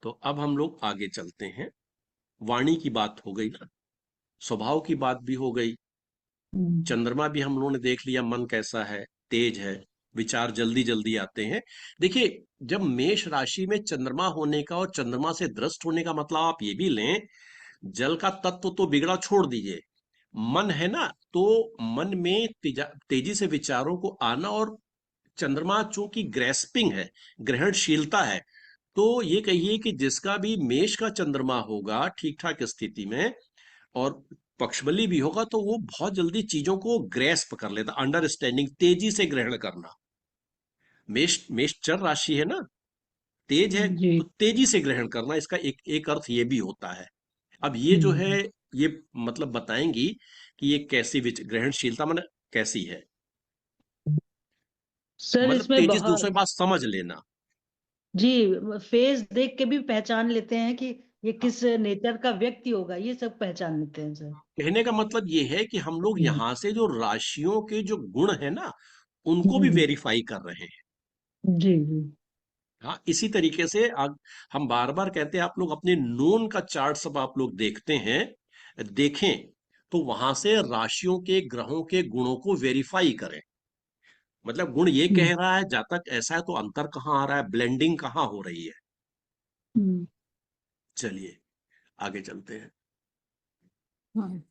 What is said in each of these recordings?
तो अब हम लोग आगे चलते हैं। वाणी की बात हो गई ना, स्वभाव की बात भी हो गई, चंद्रमा भी हम लोगों ने देख लिया, मन कैसा है, तेज है, विचार जल्दी जल्दी आते हैं। देखिए, जब मेष राशि में चंद्रमा होने का और चंद्रमा से दृष्ट होने का मतलब आप ये भी लें, जल का तत्व तो बिगड़ा छोड़ दीजिए, मन है ना, तो मन में तेजी से विचारों को आना, और चंद्रमा चूंकि ग्रेस्पिंग है, ग्रहणशीलता है, तो ये कहिए कि जिसका भी मेष का चंद्रमा होगा ठीक ठाक स्थिति में, और पक्षबली भी होगा, तो वो बहुत जल्दी चीजों को ग्रेस्प कर लेता, अंडरस्टैंडिंग, तेजी से ग्रहण करना। मेष मेष चर राशि है ना, तेज है, जी। तो तेजी से ग्रहण करना, इसका एक एक अर्थ ये भी होता है। अब ये जो है, ये मतलब बताएंगी कि ये कैसी ग्रहणशीलता माने कैसी है, सर मतलब इसमें तेजी से, दूसरी बहुत बात समझ लेना। जी, फेस देख के भी पहचान लेते हैं कि ये हाँ, किस नेचर का व्यक्ति होगा, ये सब पहचान लेते हैं सर। कहने का मतलब ये है कि हम लोग हम्म, यहां से जो राशियों के जो गुण है ना, उनको भी हम्म, वेरीफाई कर रहे हैं। जी जी। हाँ, इसी तरीके से हम बार बार कहते हैं, आप लोग अपने नोन का चार्ट सब आप लोग देखते हैं, देखें, तो वहां से राशियों के, ग्रहों के गुणों को वेरीफाई करें। मतलब गुण ये हम्म, कह रहा है, जातक ऐसा है, तो अंतर कहाँ आ रहा है, ब्लेंडिंग कहाँ हो रही है। हम्म, चलिए आगे चलते हैं। हाँ,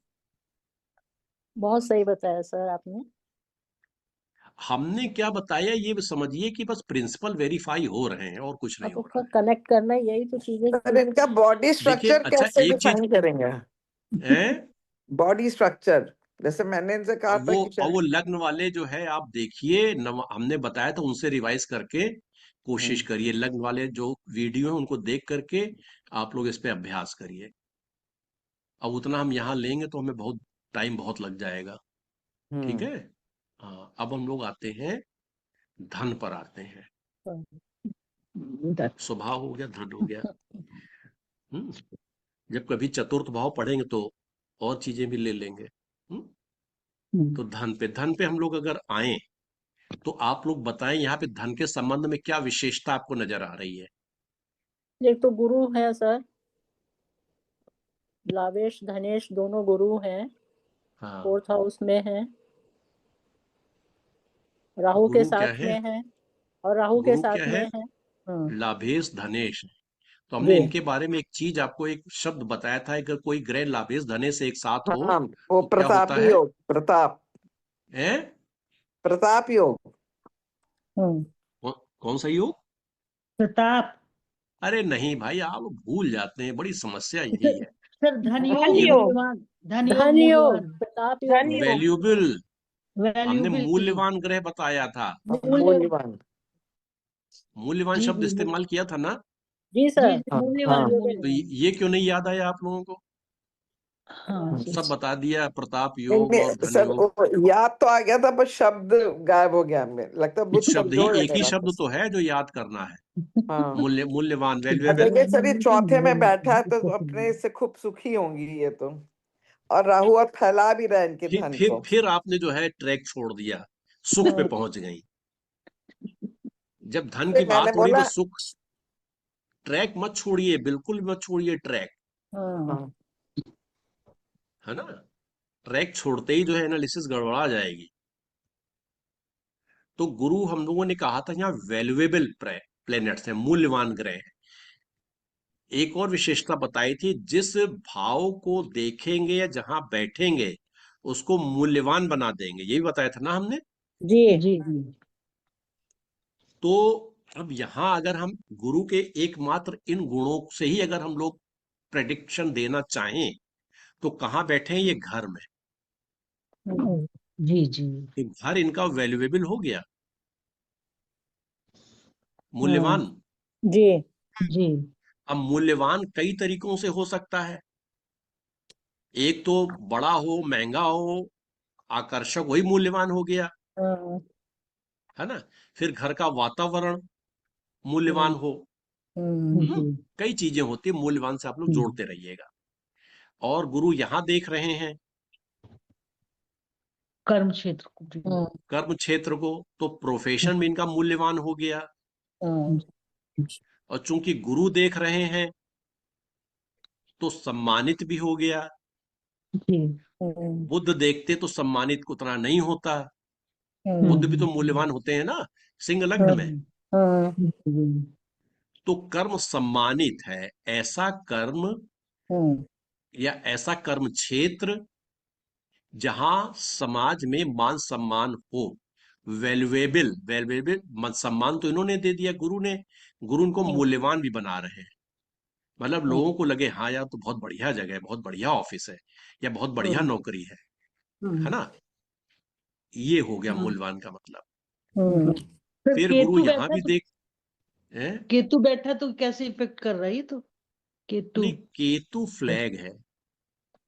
बहुत सही बताया सर आपने। हमने क्या बताया, ये समझिए कि बस प्रिंसिपल वेरीफाई हो रहे हैं और कुछ नहीं अब हो उसका रहा है। कनेक्ट करना, यही तो चीजें। सर इनका बॉडी देखिए, स्ट्रक्चर अच्छा कैसे एक चीज डिफाइन करेंगे? है, बॉडी स्ट्रक्चर, जैसे मैंने इनसे कहा था कि अब वो शायद लग्न वाले जो है, आप देखिए, हमने बताया था, उनसे रिवाइज करके कोशिश करिए, लग्न वाले जो वीडियो है उनको देख करके आप लोग इस पे अभ्यास करिए। अब उतना हम यहाँ लेंगे तो हमें बहुत टाइम बहुत लग जाएगा। ठीक है। हाँ, अब हम लोग आते हैं, धन पर आते हैं। स्वभाव हो गया, धन हो गया। हम्म जब कभी चतुर्थ भाव पढ़ेंगे तो और चीजें भी ले लेंगे। तो धन पे हम लोग अगर आए, तो आप लोग बताएं, यहाँ पे धन के संबंध में क्या विशेषता आपको नजर आ रही है। एक तो गुरु है सर, लावेश धनेश दोनों गुरु हैं, हाँ, 4th हाउस में है, राहु के गुरु क्या साथ है, में है, और राहु के गुरु क्या साथ है, में है। हाँ लाभेश धनेश। तो हमने जी। इनके बारे में एक चीज, आपको एक शब्द बताया था, अगर कोई ग्रह लाभेश धनेश से एक साथ हो, हाँ, वो तो क्या होता प्रतापी है, योग, है? प्रताप योग। हम्म कौन सा योग? प्रताप। अरे नहीं भाई, आप भूल जाते हैं, बड़ी समस्या यही है। सर धन योग, धन ये योग। मूल्यवान, धन योग, धन योग, मूल्यवान, प्रताप योग धन नहीं। योग। वैल्यूएबल, हमने वैल्यूबिल। मूल्यवान ग्रह बताया था। मूल्य। मूल्यवान। मूल्यवान जी शब्द जी इस्तेमाल किया था ना। जी जी सर। जी, हाँ मूल्यवान, हाँ तो मूल्यवान। ये क्यों नहीं याद आया आप लोगों को? हाँ सर। सब बता दिया, प्रताप नहीं योग और नहीं धन सर, योग। याद तो आ गया था, पर शब्द गायब हो गया, हमें लगता है बुद्ध कुछ शब्द ही, कमजोर है एक ही मेरा। शब्द तो है जो याद करना है, हाँ। मूल्यवान, और वैल्यूएबल। देखिए सर, ये चौथे में बैठा है तो अपने से खूब सुखी होंगी ये तो। और राहु और फैला भी रहा है इनके फिर धन फिर को। फिर आपने जो है ट्रैक छोड़ दिया, सुख पे पहुंच गई। जब धन अरे की मैंने बात हो रही, बोला। बस सुख। ट्रैक मत छोड़िए, बिल्कुल मत छोड़िए ट्रैक, हाँ हाँ। है ना। ट्रैक छोड़ते ही जो है एनालिसिस गड़बड़ा जाएगी। तो गुरु हम लोगों ने कहा था, यहाँ वैल्यूएबल प्लैनेट्स हैं, मूल्यवान ग्रह हैं। एक और विशेषता बताई थी, जिस भाव को देखेंगे या जहां बैठेंगे, उसको मूल्यवान बना देंगे, यही बताया था ना हमने। जी। जी जी। तो अब यहां अगर हम गुरु के एकमात्र इन गुणों से ही अगर हम लोग प्रेडिक्शन देना चाहें, तो कहाँ बैठे हैं, ये घर में। जी जी। कि घर इनका वैल्यूएबल हो गया, हम्म मूल्यवान। जी। जी। अब मूल्यवान कई तरीकों से हो सकता है। एक तो बड़ा हो, महंगा हो, आकर्षक, वही मूल्यवान हो गया, हाँ, है ना। फिर घर का वातावरण मूल्यवान हम्म हो। जी। कई चीजें होती है, मूल्यवान से आप लोग जोड़ते रहिएगा। और गुरु यहां देख रहे हैं कर्म क्षेत्र को। जी हम्म कर्म क्षेत्र को, तो प्रोफेशन में इनका मूल्यवान हो गया। हम्म और चूंकि गुरु देख रहे हैं तो सम्मानित भी हो गया। जी। बुद्ध देखते तो सम्मानित उतना नहीं होता। बुद्ध भी तो हम्म मूल्यवान होते हैं ना, सिंह लग्न में। हम्म, तो कर्म सम्मानित है, ऐसा कर्म हम्म या ऐसा कर्म क्षेत्र जहां समाज में मान सम्मान हो। वैल्यूएबल वैल्यूएबल सम्मान तो इन्होंने दे दिया, गुरु उनको मूल्यवान भी बना रहे हैं। मतलब लोगों को लगे हाँ यार तो बहुत बढ़िया जगह है, बहुत बढ़िया ऑफिस है, या बहुत बढ़िया नौकरी है ना। ये हो गया मूल्यवान का मतलब। हम्म फिर फिर गुरु केतु यहां बैठा भी तो देख हैं। केतु बैठा तो कैसे इफेक्ट कर रहा है ये तो? केतु। नहीं, केतु फ्लैग है,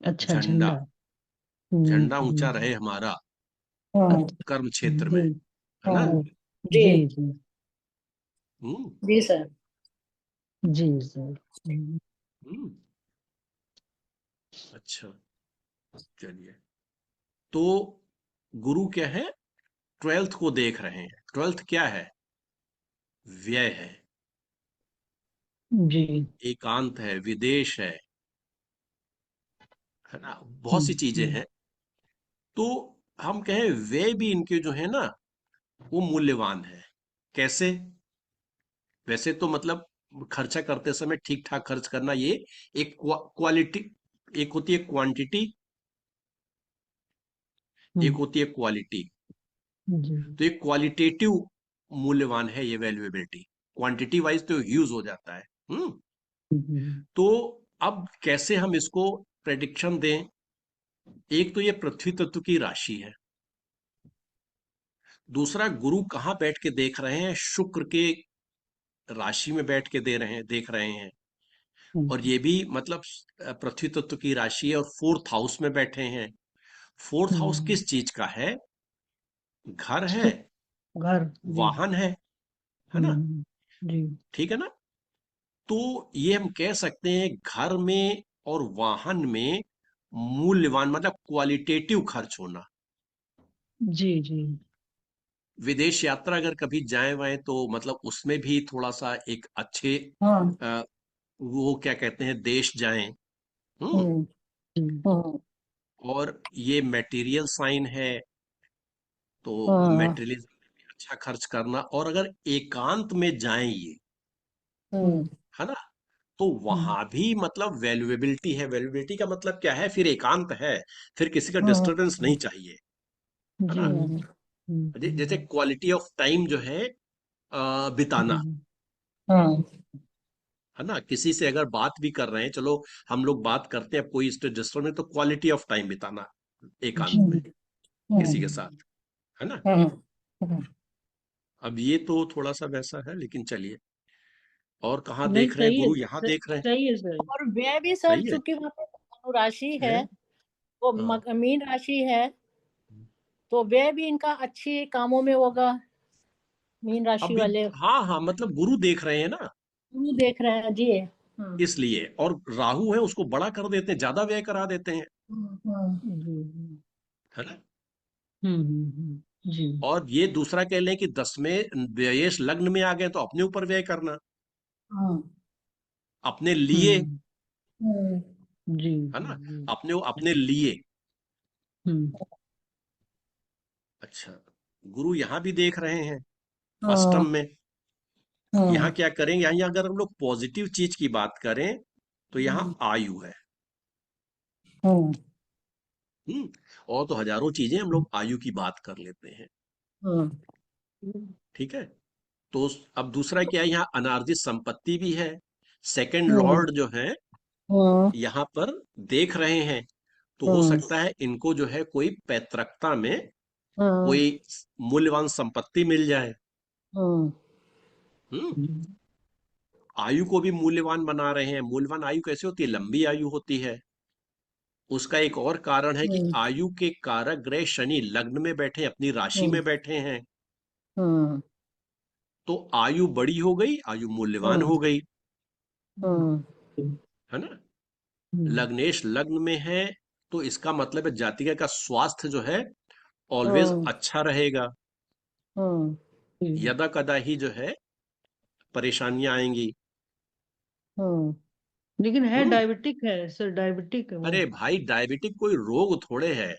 अच्छा, झंडा। झंडा। झंडा जी। ऊंचा रहे हमारा हम्म कर्म क्षेत्र में, जी। है ना। जी जी। जी। हम्म। जी सर। जी सर। हम्म। अच्छा, चलिए। तो गुरु क्या है, 12th को देख रहे हैं। 12th क्या है, व्यय है, जी। एकांत है, विदेश है ना, बहुत सी चीजें हम्म, हैं। तो हम कहें व्यय भी इनके जो है ना वो मूल्यवान है। कैसे? वैसे तो मतलब खर्चा करते समय ठीक ठाक खर्च करना, ये एक क्वालिटी, एक होती है क्वांटिटी, एक हम्म, होती है क्वालिटी। जी। तो एक क्वालिटेटिव मूल्यवान है ये वैल्यूएबिलिटी, क्वांटिटी वाइज तो यूज हो जाता है। हम्म, तो अब कैसे हम इसको प्रेडिक्शन दें? एक तो ये पृथ्वी तत्व की राशि है, दूसरा गुरु कहाँ बैठ के देख रहे हैं, शुक्र के राशि में बैठ के दे रहे हैं, देख रहे हैं। और ये भी मतलब पृथ्वी तत्व की राशि है और 4th हाउस में बैठे हैं। 4th हाउस हम्म, किस चीज का है? घर है, सुख, घर। जी। वाहन है ना। जी। ठीक है ना। तो ये हम कह सकते हैं घर में और वाहन में मूल्यवान मतलब क्वालिटेटिव खर्च होना। जी। जी। विदेश यात्रा अगर कभी जाए वाए तो मतलब उसमें भी थोड़ा सा एक अच्छे हाँ अ, वो क्या कहते हैं देश जाएं। हम्म। हम्म हम्म, हम्म और ये मटेरियल साइन है, तो हाँ मटेरियलिज्म में भी अच्छा खर्च करना। और अगर एकांत में जाएं ये, हम्म है ना, तो हम्म, वहां भी मतलब वैल्यूएबिलिटी है। वैल्यूएबिलिटी का मतलब क्या है, फिर एकांत है, फिर किसी का हम्म डिस्टरबेंस नहीं चाहिए, है जी। ना। जैसे हम्म, क्वालिटी ऑफ टाइम जो है बिताना, हम्म, हम्म है ना। किसी से अगर बात भी कर रहे हैं, चलो हम लोग बात करते हैं, अब कोई डिस्टर्ब में, तो क्वालिटी ऑफ टाइम बिताना जी। एकांत में किसी के हम्म साथ, है ना। हम्म हम्म अब ये तो थोड़ा सा वैसा है, लेकिन चलिए। और कहाँ नहीं, देख रहे हैं, सही है, गुरु यहां देख रहे हैं। सही है सर। और व्यय भी सर सही है। चूंकि वहां पे धनु राशि है, हैं? वो हाँ। मीन राशि है, तो व्यय भी इनका अच्छी कामों में होगा, मीन राशि अभी वाले। हाँ हाँ, मतलब गुरु देख रहे हैं ना, गुरु देख रहे हैं जी। इसलिए। और राहु है, उसको बड़ा कर देते हैं, ज्यादा व्यय करा देते हैं, जी। है ना। जी। और ये दूसरा कह लें कि 10वें व्ययेश लग्न में आ गए तो अपने ऊपर व्यय करना, हम्म अपने लिए, हम्म, हम्म जी। है ना, जी। अपने लिए। हम्म, अच्छा, गुरु यहां भी देख रहे हैं हम्म अष्टम में। यहाँ हम्म क्या करेंगे, यहाँ अगर हम लोग पॉजिटिव चीज की बात करें तो यहाँ आयु है। हम्म हम्म। और तो हजारों चीजें हम लोग आयु की बात कर लेते हैं। हम्म ठीक है। तो अब दूसरा क्या है, यहाँ अनार्जित संपत्ति भी है। सेकंड हम्म लॉर्ड जो है हम्म यहाँ पर देख रहे हैं, तो हो हम्म सकता है इनको जो है कोई पैतृकता में हम्म कोई मूल्यवान संपत्ति मिल जाए। हम्म हम्म। आयु को भी मूल्यवान बना रहे हैं। मूल्यवान आयु कैसे होती है, लंबी आयु होती है। उसका एक और कारण है कि हम्म आयु के कारक ग्रह शनि लग्न में बैठे, अपनी राशि में बैठे हैं। हम्म तो आयु बड़ी हो गई, आयु मूल्यवान हम्म हो गई, हम्म है ना। लग्नेश लग्न में है, तो इसका मतलब है जातिका का स्वास्थ्य जो है ऑलवेज हम्म अच्छा रहेगा। हम्म यदा कदा ही जो है परेशानियां आएंगी। लेकिन है हम्म डायबिटिक है सर, डायबिटिक है वो। अरे भाई, डायबिटिक कोई रोग थोड़े है।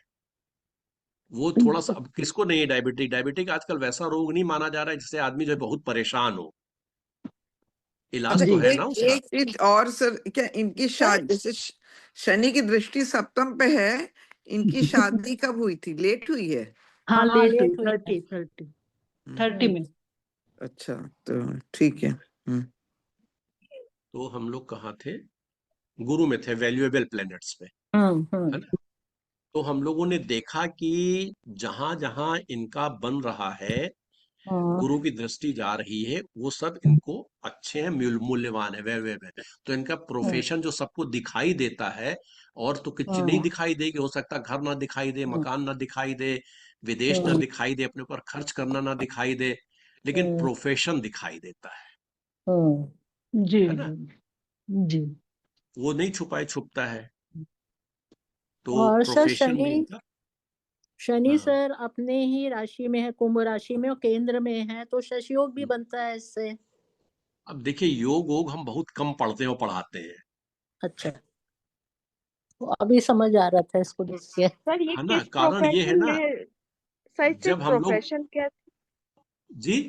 वो थोड़ा सा, अब किसको नहीं है डायबिटिक? डायबिटिक आजकल वैसा रोग नहीं माना जा रहा है जिससे आदमी जो है बहुत परेशान हो। अच्छा, इलाज तो जी है एक ना उसका। एक चीज और सर, क्या इनकी शादी, जैसे शनि की दृष्टि सप्तम पे है, इनकी शादी कब हुई थी? लेट हुई है? हाँ हाँ लेट हुई, लेट हुई है। 30 हम्म, 30 में। अच्छा, तो ठीक है। तो हम लोग कहाँ थे? गुरु में थे, वैल्यूएबल प्लैनेट्स पे, है हम्म। ना? तो हम लोगों ने देखा कि जहां जहां इनका बन रहा है, हम्म। गुरु की दृष्टि जा रही है, वो सब इनको अच्छे हैं, मूल्यवान है, वैल्यूएबल है। तो इनका प्रोफेशन जो सबको दिखाई देता है, और तो कुछ नहीं हम्म। दिखाई दे, कि हो सकता है घर ना दिखाई दे, हम्म। मकान ना दिखाई दे, विदेश ना हम्म। दिखाई दे, अपने ऊपर खर्च करना ना दिखाई दे, लेकिन हम्म। प्रोफेशन दिखाई देता जी है ना? जी जी। वो नहीं छुपाए छुपता है। तो और सर प्रोफेशन में शनि, इनका। शनि हाँ, सर अपने ही राशि में है, कुंभ राशि में, और केंद्र में है, तो शश योग भी बनता है इससे। अब देखिए, योग वोग हम बहुत कम पढ़ते हैं और पढ़ाते हैं, अच्छा, तो अभी समझ आ रहा था इसको देख के। सर ये है ना? किस कारण ये है प्रोफेशन ना, में, सर इससे जब हम लोग, जी,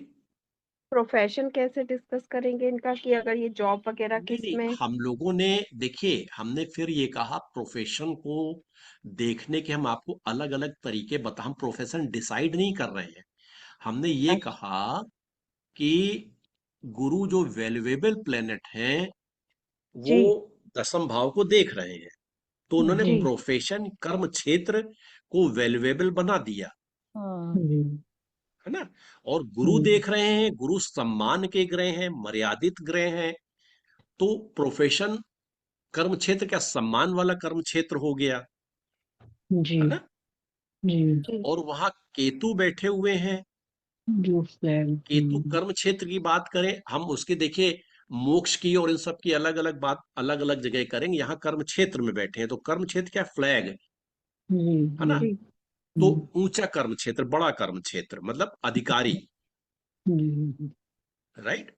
प्रोफेशन कैसे डिस्कस करेंगे इनका, कि अगर ये जॉब वगैरह नहीं किस नहीं, में? हम लोगों ने, देखिए, हमने फिर ये कहा प्रोफेशन को देखने के हम आपको अलग अलग तरीके बता, हम प्रोफेशन डिसाइड नहीं कर रहे हैं। हमने ये अच्छा। कहा कि गुरु जो वैल्यूएबल प्लेनेट हैं, वो जी। दसम भाव को देख रहे हैं, तो उन्होंने जी जी। प्रोफेशन, कर्म क्षेत्र को वैल्यूएबल बना दिया, हम्म। जी। है ना? और गुरु हम्म, देख रहे हैं, गुरु सम्मान के ग्रह हैं, मर्यादित ग्रह हैं, तो प्रोफेशन, कर्म क्षेत्र क्या सम्मान वाला कर्म क्षेत्र हो गया, जी है ना? जी। जी। और वहां केतु बैठे हुए हैं। जो फ्लैग। केतु कर्म क्षेत्र की बात करें हम, उसके देखिए, मोक्ष की और इन सब की अलग अलग बात अलग अलग जगह करेंगे। यहाँ कर्म क्षेत्र में बैठे हैं, तो कर्म क्षेत्र क्या, फ्लैग, जी है जी। ना? जी। तो हम्म, ऊंचा कर्म क्षेत्र, बड़ा कर्म क्षेत्र, मतलब अधिकारी, जी राइट?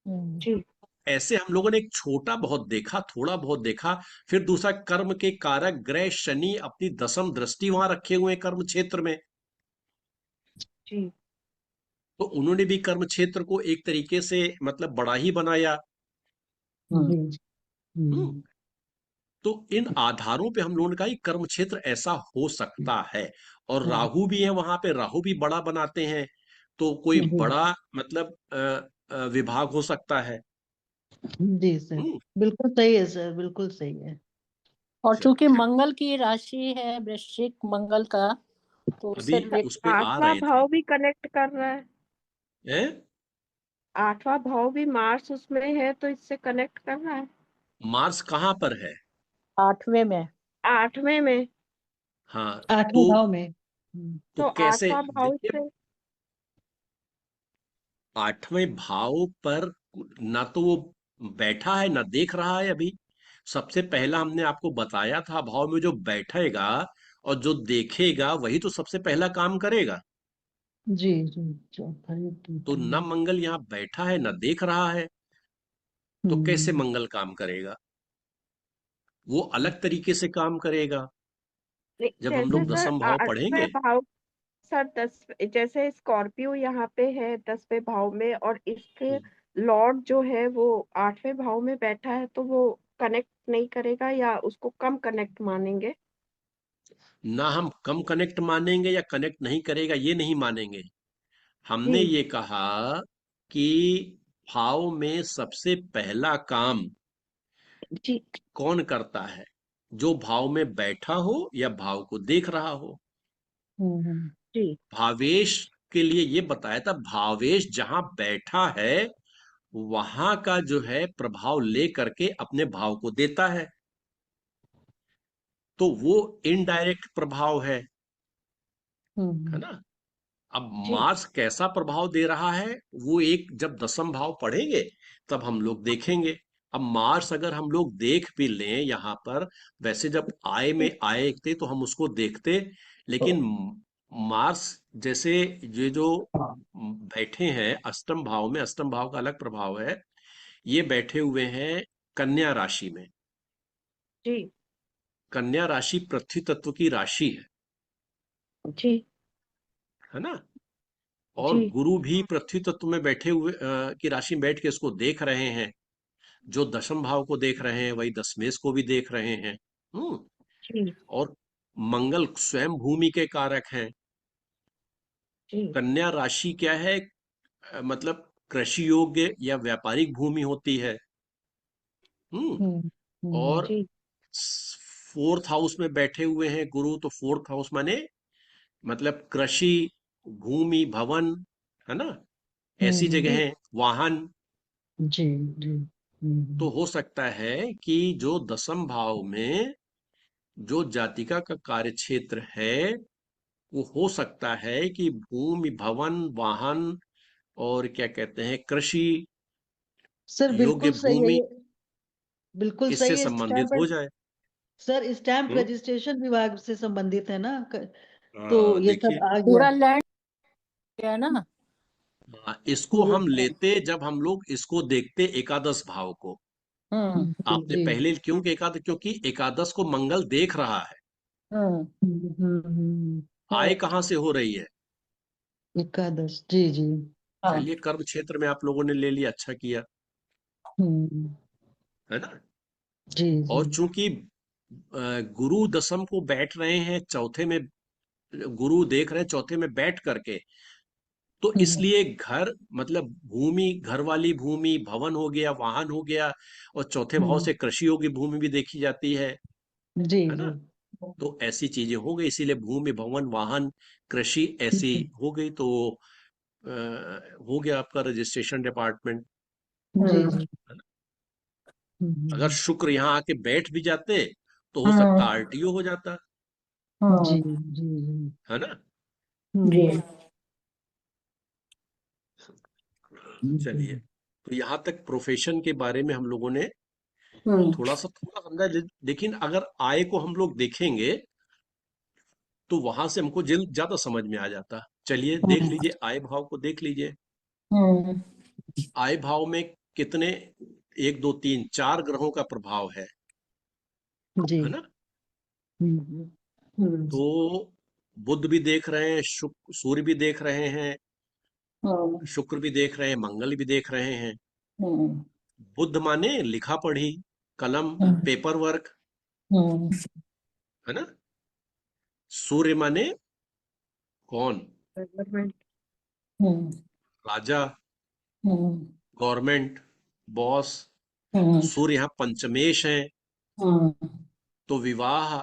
हम्म। जी। ऐसे हम लोगों ने एक छोटा बहुत देखा, थोड़ा बहुत देखा। फिर दूसरा, कर्म के कारक ग्रह शनि अपनी दसम दृष्टि वहां रखे हुए हैं कर्म क्षेत्र में, जी। तो उन्होंने भी कर्म क्षेत्र को एक तरीके से मतलब बड़ा ही बनाया। जी। हम्म हम्म, तो इन आधारों पे हम लोगों ने कहा कि कर्म क्षेत्र ऐसा हो सकता है। और हाँ, राहु भी है वहां पे, राहु भी बड़ा बनाते हैं, तो कोई जी बड़ा मतलब विभाग हो सकता है। जी सर, हम्म बिल्कुल सही है सर, बिल्कुल सही है। और चलो, चूंकि मंगल की राशि है वृश्चिक, मंगल का, तो अभी उससे रिलेट। उस पे आ आठवां रहे थे। भाव भी कनेक्ट कर रहा है। हैं? आठवां भाव भी मार्स उसमें है, तो इससे कनेक्ट कर रहा है। मार्स कहाँ पर है? 8वें में। आठवें में। हाँ, 8वें तो भाव में। तो तो कैसे, आठवां भाव देखिए, इससे। आठवें भाव पर ना तो वो बैठा है ना देख रहा है अभी। सबसे पहला हमने आपको बताया था, भाव में जो बैठेगा और जो देखेगा वही तो सबसे पहला काम करेगा। जी जी। चौथा ये तो टूटा। न मंगल यहाँ बैठा है न देख रहा है, तो कैसे हम्म, मंगल काम करेगा? वो अलग तरीके से काम करेगा। जब हम जैसे लोग सर दसम भाव आठवें पढ़ेंगे। भाव, सर दस, जैसे स्कॉर्पियो यहाँ पे है 10वें भाव में, और इसके लॉर्ड जो है वो 8वें भाव में बैठा है, तो वो कनेक्ट नहीं करेगा या उसको कम कनेक्ट मानेंगे? ना हम कम कनेक्ट मानेंगे या कनेक्ट नहीं करेगा ये नहीं मानेंगे। हमने जी। ये कहा कि भाव में सबसे पहला काम जी। कौन करता है? जो भाव में बैठा हो या भाव को देख रहा हो। हम्म, जी। भावेश के लिए ये बताया था, भावेश जहां बैठा है वहां का जो है प्रभाव ले करके अपने भाव को देता तो वो इनडायरेक्ट प्रभाव है हम्म, ना? अब जी। मार्स कैसा प्रभाव दे रहा है, वो एक जब दसम भाव पढ़ेंगे तब हम लोग देखेंगे। अब मार्स अगर हम लोग देख भी लें यहाँ पर, वैसे जब आय में आए थे तो हम उसको देखते, लेकिन मार्स जैसे ये जो बैठे हैं अष्टम भाव में, अष्टम भाव का अलग प्रभाव है, ये बैठे हुए हैं कन्या राशि में। जी कन्या राशि पृथ्वी तत्व की राशि जी है ना। और जी गुरु भी पृथ्वी तत्व में बैठे हुए की राशि में बैठ के इसको देख रहे हैं। जो दशम भाव को देख रहे हैं वही दशमेश को भी देख रहे हैं। हम्म। जी और मंगल स्वयं भूमि के कारक हैं। जी कन्या राशि क्या है, मतलब कृषि योग्य या व्यापारिक भूमि होती है। हम्म। और जी फोर्थ हाउस में बैठे हुए हैं गुरु, तो फोर्थ हाउस माने मतलब कृषि, भूमि, भवन, है ना, ऐसी जी जगह है, वाहन। जी जी तो हो सकता है कि जो दसम भाव में जो जातिका का कार्य क्षेत्र है, वो हो सकता है कि भूमि, भवन, वाहन और क्या कहते हैं कृषि सर योग्य बिल्कुल सही है भूमि, ये, बिल्कुल इससे सही है। संबंधित हो जाए। सर स्टैंप हम्म। रजिस्ट्रेशन विभाग से संबंधित है ना, तो ये देखिए, सब आ गया। पूरा लैंड है ना। इसको पूरे हम लेते जब हम लोग इसको देखते एकादश भाव को। जी आपने जी पहले क्यों एकादश, क्योंकि एकादश को मंगल देख रहा है। हम्म आय कहाँ से हो रही है? एकादश जी जी हाँ चलिए, कर्म क्षेत्र में आप लोगों ने ले लिया, अच्छा किया, हम्म है ना। जी जी और चूंकि गुरु दशम को बैठ रहे हैं चौथे में, गुरु देख रहे हैं चौथे में बैठ करके, तो हम्म इसलिए घर मतलब भूमि, घर वाली भूमि, भवन हो गया, वाहन हो गया, और चौथे भाव हम्म, से कृषि योग्य भूमि भी देखी जाती जी है जी ना। तो ऐसी चीजें हो गई, इसीलिए भूमि, भवन, वाहन, कृषि ऐसी हो गई, तो अ, हो गया आपका रजिस्ट्रेशन डिपार्टमेंट। जी जी अगर हम्म, शुक्र यहाँ आके बैठ भी जाते तो हो सकता हम्म आरटीओ हो जाता, जी जी जी है ना। जी चलिए, तो यहाँ तक प्रोफेशन के बारे में हम लोगों ने थोड़ा समझा। लेकिन अगर आय को हम लोग देखेंगे तो वहां से हमको ज्यादा समझ में आ जाता। चलिए देख लीजिए, आय भाव को देख लीजिए। हम्म आय भाव में कितने, एक दो तीन चार ग्रहों का प्रभाव जी है ना। हम्म हम्म तो बुध भी देख रहे हैं, सूर्य भी देख रहे हैं, शुक्र भी देख रहे हैं, मंगल भी देख रहे हैं। हम्म बुध माने लिखा पढ़ी, कलम, पेपर वर्क, हम्म है ना। सूर्य माने कौन, गवर्नमेंट हम्म राजा, हम्म गवर्नमेंट, बॉस। हम्म सूर्य यहाँ पंचमेश है, हम्म तो विवाह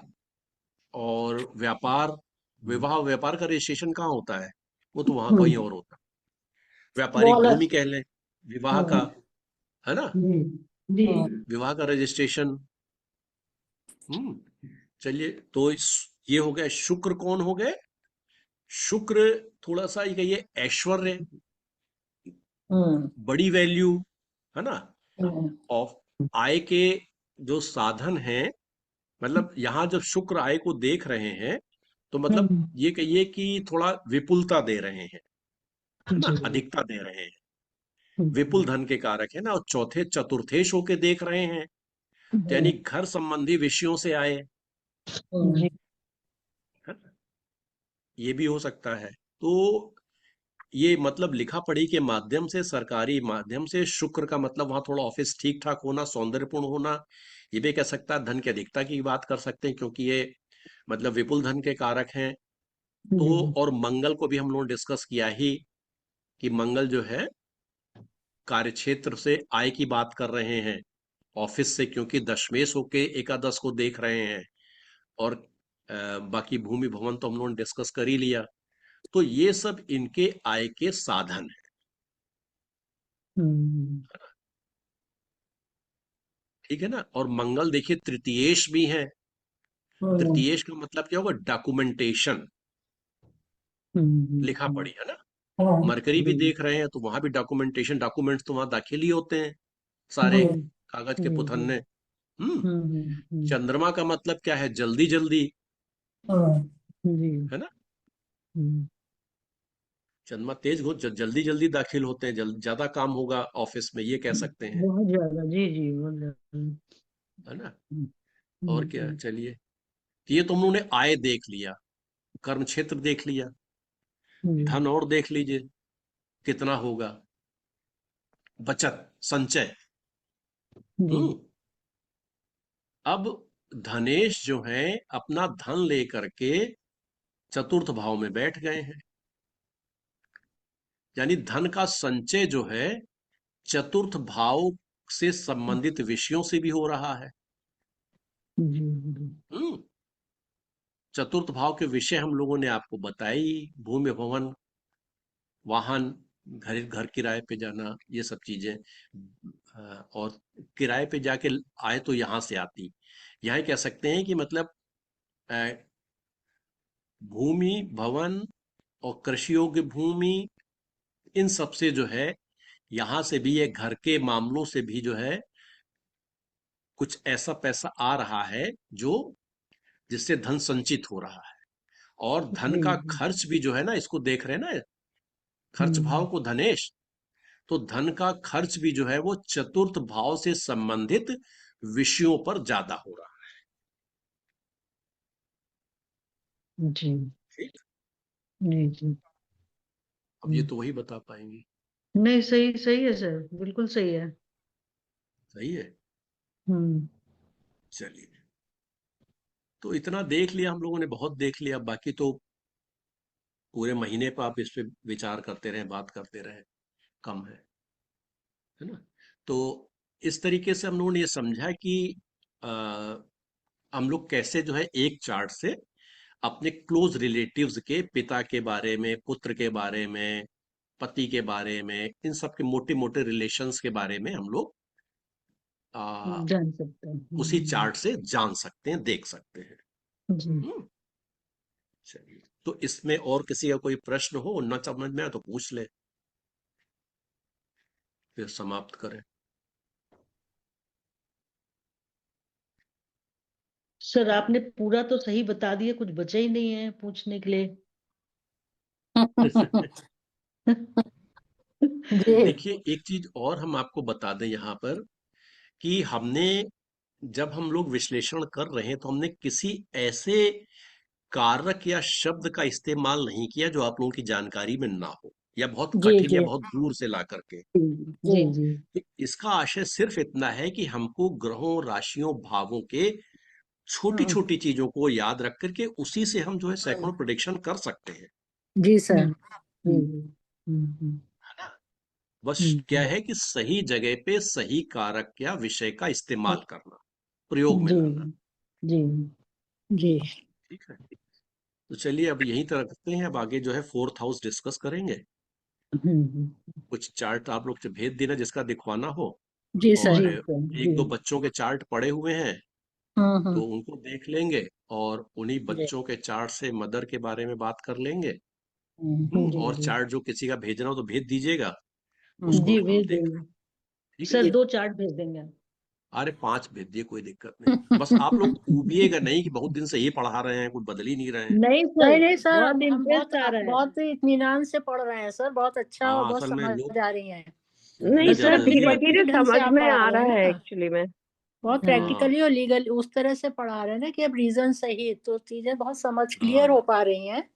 और व्यापार। विवाह और व्यापार का रजिस्ट्रेशन कहाँ होता है? वो तो वहां कहीं और होता है। वो व्यापारिक भूमि अलग कह लें, विवाह का, हम्म है ना, जी जी विवाह का रजिस्ट्रेशन। चलिए, तो ये हो गया। शुक्र कौन हो गए? शुक्र थोड़ा सा ये कहिए ऐश्वर्य, हम्म बड़ी वैल्यू, है ना। हम्म ऑफ आय के जो साधन हैं, मतलब यहां जब शुक्र आय को देख रहे हैं तो मतलब ये कहिए कि थोड़ा विपुलता दे रहे हैं, है ना, जी अधिकता दे रहे हैं, विपुल धन के कारक है ना। और चौथे चतुर्थेश होके देख रहे हैं, यानी घर संबंधी विषयों से आए, जी है ना? ये भी हो सकता है। तो ये मतलब लिखा पढ़ी के माध्यम से, सरकारी माध्यम से, शुक्र का मतलब वहां थोड़ा ऑफिस ठीक ठाक होना, सौंदर्यपूर्ण होना, ये भी कह सकता है। धन की अधिकता की बात कर सकते हैं, क्योंकि ये मतलब विपुल धन के कारक हैं। तो जी और मंगल को भी हम लोग डिस्कस किया ही, कि मंगल जो है कार्य क्षेत्र से आय की बात कर रहे हैं, ऑफिस से, क्योंकि दशमेश होके एकादश को देख रहे हैं। और बाकी भूमि भवन तो हम लोगों ने डिस्कस कर ही लिया। तो ये सब इनके आय के साधन है। हम्म ठीक है ना। और मंगल देखिए तृतीयेश भी है। तृतीयेश का मतलब क्या होगा? डॉक्यूमेंटेशन, लिखा हम्म, पढ़ी, है ना। मरकरी भी जी देख रहे हैं तो वहां भी डॉक्यूमेंटेशन, डॉक्यूमेंट्स तो वहां दाखिल ही होते हैं सारे, जी कागज के जी जी पुथन्ने। हम्म। हम्म चंद्रमा का मतलब क्या है? जल्दी जल्दी, जी है ना। हम्म चंद्रमा तेज हो, जल्दी जल्दी दाखिल होते हैं, ज्यादा काम होगा ऑफिस में, ये कह सकते हैं, बहुत ज्यादा, जी जी, बहुत ज्यादा। है ना। हम्म, और क्या, चलिए, ये तो हम लोगों ने आय देख लिया, कर्म क्षेत्र देख लिया, जी धन और देख लीजिए कितना होगा, बचत, संचय। जी अब धनेश जो है अपना धन लेकर के चतुर्थ भाव में बैठ गए हैं, यानी धन का संचय जो है चतुर्थ भाव से संबंधित विषयों से भी हो रहा है। जी जी हम्म चतुर्थ भाव के विषय हम लोगों ने आपको बताई, भूमि भवन, वाहन, घर घर किराए पे जाना, ये सब चीजें। और किराए पे जाके आए तो यहां से आती, यहाँ कह सकते हैं कि मतलब अ, भूमि भवन और कृषि योग्य भूमि, इन सब से जो है, यहां से भी, ये घर के मामलों से भी जो है कुछ ऐसा पैसा आ रहा है जो, जिससे धन संचित हो रहा है। और धन का जी खर्च भी जो है ना, इसको देख रहे हैं ना, खर्च भाव हम्म, को धनेश, तो धन का खर्च भी जो है वो चतुर्थ भाव से संबंधित विषयों पर ज्यादा हो रहा जी है। ठीक, जी जी अब ये तो वही बता पाएंगे। नहीं, सही सही है सर, बिल्कुल सही है। सही है, हम्म चलिए, तो इतना देख लिया हम लोगों ने, बहुत देख लिया, बाकी तो पूरे महीने पर आप इस पे विचार करते रहें, बात करते रहें, कम है ना। तो इस तरीके से हम लोगों ने ये समझा कि आ, हम लोग कैसे जो है एक चार्ट से अपने क्लोज रिलेटिव्स के, पिता के बारे में, पुत्र के बारे में, पति के बारे में, इन सब के मोटे मोटे रिलेशंस के बारे में हम लोग आ, जान सकते हैं। उसी चार्ट से जान सकते हैं, देख सकते हैं। जी हम्म, चलिए, तो इसमें और किसी का कोई प्रश्न हो, ना समझ में आए तो पूछ ले, फिर समाप्त करें। सर, आपने पूरा तो सही बता दिया, कुछ बचा ही नहीं है पूछने के लिए। जी देखिए, एक चीज और हम आपको बता दें यहाँ पर, कि हमने, जब हम लोग विश्लेषण कर रहे हैं, तो हमने किसी ऐसे कारक या शब्द का इस्तेमाल नहीं किया जो आप लोगों की जानकारी में ना हो, या बहुत जी कठिन या जी बहुत दूर से ला करके। जी जी जी तो इसका आशय सिर्फ इतना है कि हमको ग्रहों, राशियों, भावों के छोटी हाँ, छोटी चीजों को याद रख करके उसी से हम जो है सैकड़ों प्रोडिक्शन कर सकते हैं, जी सर जी जी है ना। बस क्या हम्म, है कि सही जगह पे सही कारक या विषय का इस्तेमाल करना, प्रयोग में जी लाना। जी जी ठीक है, तो चलिए अब यहीं तक रखते हैं, अब आगे जो है फोर्थ हाउस डिस्कस करेंगे। कुछ चार्ट आप लोग से भेज देना जिसका दिखवाना हो, जी और सर जी सर, एक जी दो बच्चों के चार्ट पड़े हुए हैं, तो हम्म। उनको देख लेंगे, और उन्हीं जी बच्चों के चार्ट से मदर के बारे में बात कर लेंगे। जी और जी चार्ट जो किसी का भेजना हो तो भेज दीजिएगा, उसको जी, फिर हम भेज देख। देंगे ठीक है, सर, जी 2 चार्ट भेज देंगे। अरे 5 भेज दिए, कोई दिक्कत नहीं, बस आप लोग ऊबिएगा नहीं कि बहुत दिन से ये पढ़ा रहे हैं, कुछ बदल ही नहीं रहे हैं। नहीं नहीं सर, नहीं सर, बहुत हम बहुत इंटरेस्ट आ रहा है। बहुत इत्मीनान से पढ़ रहे हैं सर, बहुत अच्छा और हाँ, बहुत असल में लोग समझ आ रही है। नहीं ना इस सर, जल्दी धीरे में। धीरे प्रैक्टिकली ढंग से समझ आप में पढ़ा आ रहे रहा हैं है ना, एक्चुअली में। बहुत हाँ प्रैक्टिकली और लीगल उस तरह से पढ़ा रहे हैं ना कि अब रीजन सही, तो चीजें बहुत समझ क्लियर हो हाँ, पा रही हैं।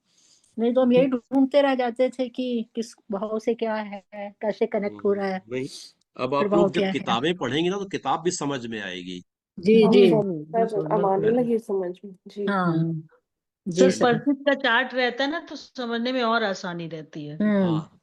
नहीं तो हम यही ढूंढते रह जाते थे कि किस भाव से क्या है, कैसे कनेक्ट हो रहा है, वही, अब आप प्रभाव लोग जब क्या है। किताबें पढ़ेंगे ना तो किताब भी समझ में आएगी, जी हाँ जी सर, अब आने है ना। लगी समझ में जी। हाँ हाँ जी सर, चलिए, सर परिचित का चार्ट रहता है ना, तो समझने में और आसानी रहती है। हाँ,